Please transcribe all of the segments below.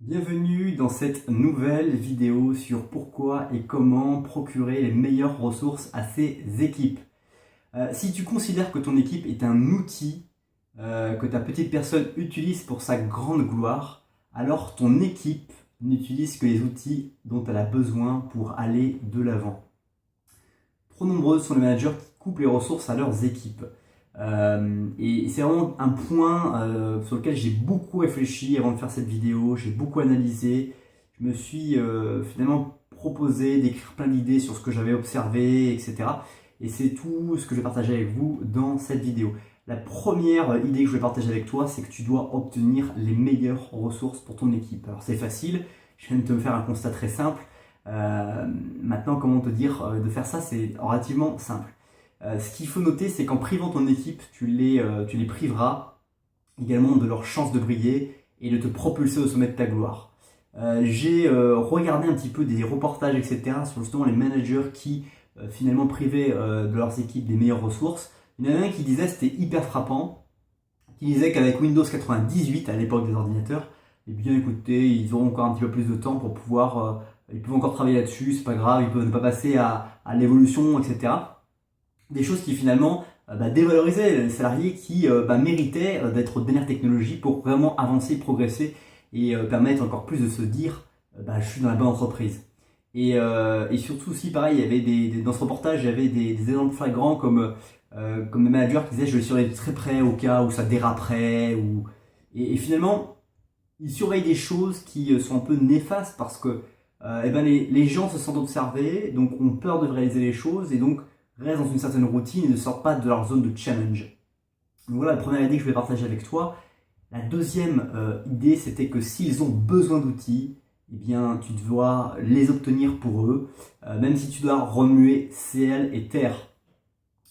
Bienvenue dans cette nouvelle vidéo sur pourquoi et comment procurer les meilleures ressources à ses équipes. Si tu considères que ton équipe est un outil que ta petite personne utilise pour sa grande gloire, alors ton équipe n'utilise que les outils dont elle a besoin pour aller de l'avant. Trop nombreux sont les managers qui coupent les ressources à leurs équipes. Et c'est vraiment un point sur lequel j'ai beaucoup réfléchi avant de faire cette vidéo, j'ai beaucoup analysé. Je me suis finalement proposé d'écrire plein d'idées sur ce que j'avais observé, etc. Et c'est tout ce que je vais partager avec vous dans cette vidéo. La première idée que je vais partager avec toi, c'est que tu dois obtenir les meilleures ressources pour ton équipe. Alors c'est facile, je viens de te faire un constat très simple. Maintenant, comment te dire de faire ça, c'est relativement simple. Ce qu'il faut noter, c'est qu'en privant ton équipe, tu les priveras également de leur chance de briller et de te propulser au sommet de ta gloire. J'ai regardé un petit peu des reportages, etc. sur justement les managers qui finalement privaient de leurs équipes des meilleures ressources. Il y en a un qui disait, c'était hyper frappant, qui disait qu'avec Windows 98, à l'époque des ordinateurs, eh bien écoutez, ils auront encore un petit peu plus de temps pour pouvoir, ils peuvent encore travailler là-dessus, c'est pas grave, ils peuvent ne pas passer à l'évolution, etc. Des choses qui finalement dévalorisaient les salariés qui méritaient d'être de dernière technologie pour vraiment avancer, progresser et permettre encore plus de se dire je suis dans la bonne entreprise. Et surtout aussi pareil, il y avait dans ce reportage, il y avait des exemples flagrants comme des managers qui disaient je vais surveiller de très près au cas où ça déraperait et finalement ils surveillent des choses qui sont un peu néfastes parce que les gens se sentent observés, donc ont peur de réaliser les choses et donc restent dans une certaine routine et ne sortent pas de leur zone de challenge. Donc voilà la première idée que je vais partager avec toi. La deuxième idée, c'était que s'ils ont besoin d'outils, eh bien, tu dois les obtenir pour eux, même si tu dois remuer ciel et terre.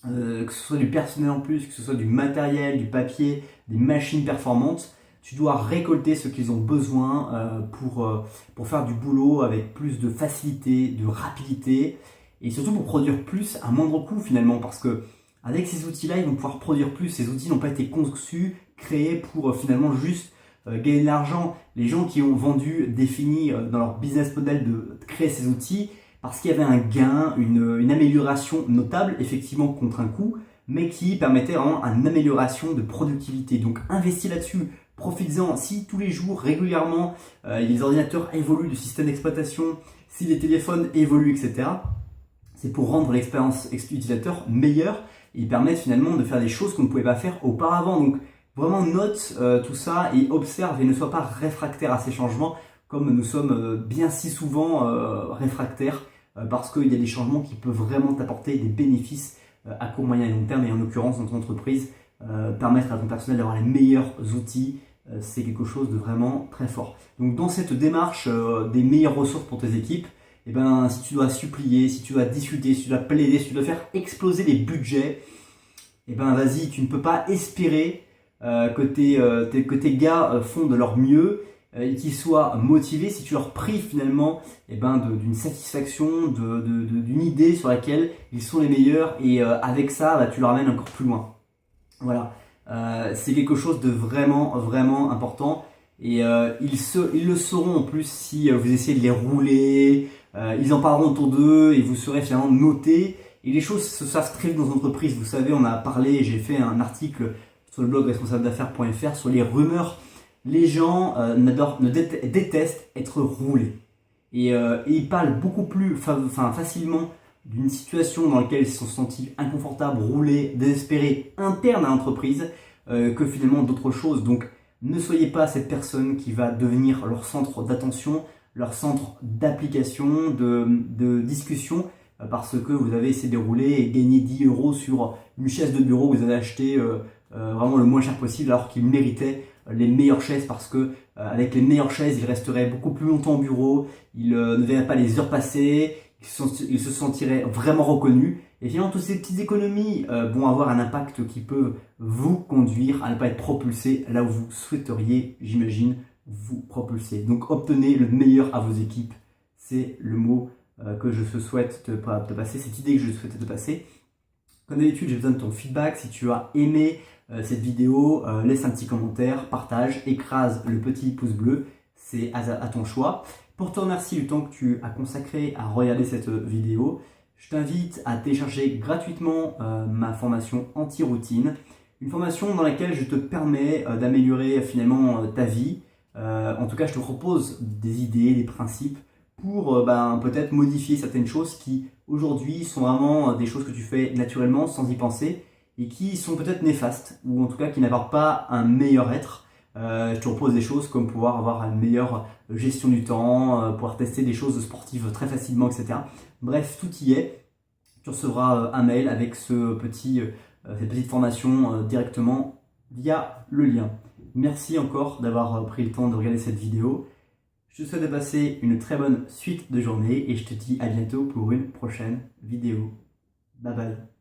Que ce soit du personnel en plus, que ce soit du matériel, du papier, des machines performantes, tu dois récolter ce qu'ils ont besoin pour faire du boulot avec plus de facilité, de rapidité et surtout pour produire plus à moindre coût finalement parce que avec ces outils-là, ils vont pouvoir produire plus. Ces outils n'ont pas été conçus, créés pour finalement juste gagner de l'argent. Les gens qui ont vendu, défini dans leur business model de créer ces outils, parce qu'il y avait un gain, une amélioration notable, effectivement contre un coût, mais qui permettait vraiment une amélioration de productivité. Donc investis là-dessus, profites-en. Si tous les jours, régulièrement, les ordinateurs évoluent, le système d'exploitation, si les téléphones évoluent, etc., c'est pour rendre l'expérience utilisateur meilleure et permettre finalement de faire des choses qu'on ne pouvait pas faire auparavant. Donc vraiment note tout ça et observe et ne sois pas réfractaire à ces changements comme nous sommes bien si souvent réfractaires parce qu'il y a des changements qui peuvent vraiment t'apporter des bénéfices à court, moyen et long terme et en l'occurrence dans ton entreprise, permettre à ton personnel d'avoir les meilleurs outils, c'est quelque chose de vraiment très fort. Donc dans cette démarche des meilleures ressources pour tes équipes, eh ben, si tu dois supplier, si tu dois discuter, si tu dois plaider, si tu dois faire exploser les budgets, eh ben vas-y, tu ne peux pas espérer que tes gars font de leur mieux et qu'ils soient motivés si tu leur prives finalement d'une satisfaction, d'une idée sur laquelle ils sont les meilleurs et avec ça, tu leur amènes encore plus loin. Voilà, c'est quelque chose de vraiment, vraiment important et ils le sauront en plus si vous essayez de les rouler, ils en parleront autour d'eux et vous serez finalement noté. Et les choses se savent très vite dans l'entreprise. Vous savez, on a parlé, j'ai fait un article sur le blog responsabledaffaires.fr sur les rumeurs. Les gens détestent être roulés. Et ils parlent beaucoup plus facilement d'une situation dans laquelle ils se sont sentis inconfortables, roulés, désespérés, internes à l'entreprise, que finalement d'autres choses. Donc ne soyez pas cette personne qui va devenir leur centre d'attention, leur centre d'application, de discussion, parce que vous avez essayé de rouler et gagner 10 euros sur une chaise de bureau que vous avez acheté vraiment le moins cher possible alors qu'ils méritaient les meilleures chaises parce que avec les meilleures chaises ils resteraient beaucoup plus longtemps au bureau, ils ne verraient pas les heures passer, ils se sentiraient vraiment reconnus et finalement toutes ces petites économies vont avoir un impact qui peut vous conduire à ne pas être propulsé là où vous souhaiteriez, j'imagine, vous propulser. Donc obtenez le meilleur à vos équipes, c'est le mot que je souhaite te passer, cette idée que je souhaitais te passer. Comme d'habitude, j'ai besoin de ton feedback. Si tu as aimé cette vidéo, laisse un petit commentaire, partage, écrase le petit pouce bleu. c'est à ton choix. Pour te remercier du temps que tu as consacré à regarder cette vidéo, je t'invite à télécharger gratuitement ma formation anti-routine, une formation dans laquelle je te permets d'améliorer finalement ta vie. En tout cas, je te propose des idées, des principes pour peut-être modifier certaines choses qui aujourd'hui sont vraiment des choses que tu fais naturellement sans y penser et qui sont peut-être néfastes ou en tout cas qui n'apportent pas un meilleur être. Je te propose des choses comme pouvoir avoir une meilleure gestion du temps, pouvoir tester des choses sportives très facilement, etc. Bref, tout y est. Tu recevras un mail avec cette petite formation directement via le lien. Merci encore d'avoir pris le temps de regarder cette vidéo. Je te souhaite de passer une très bonne suite de journée et je te dis à bientôt pour une prochaine vidéo. Bye bye.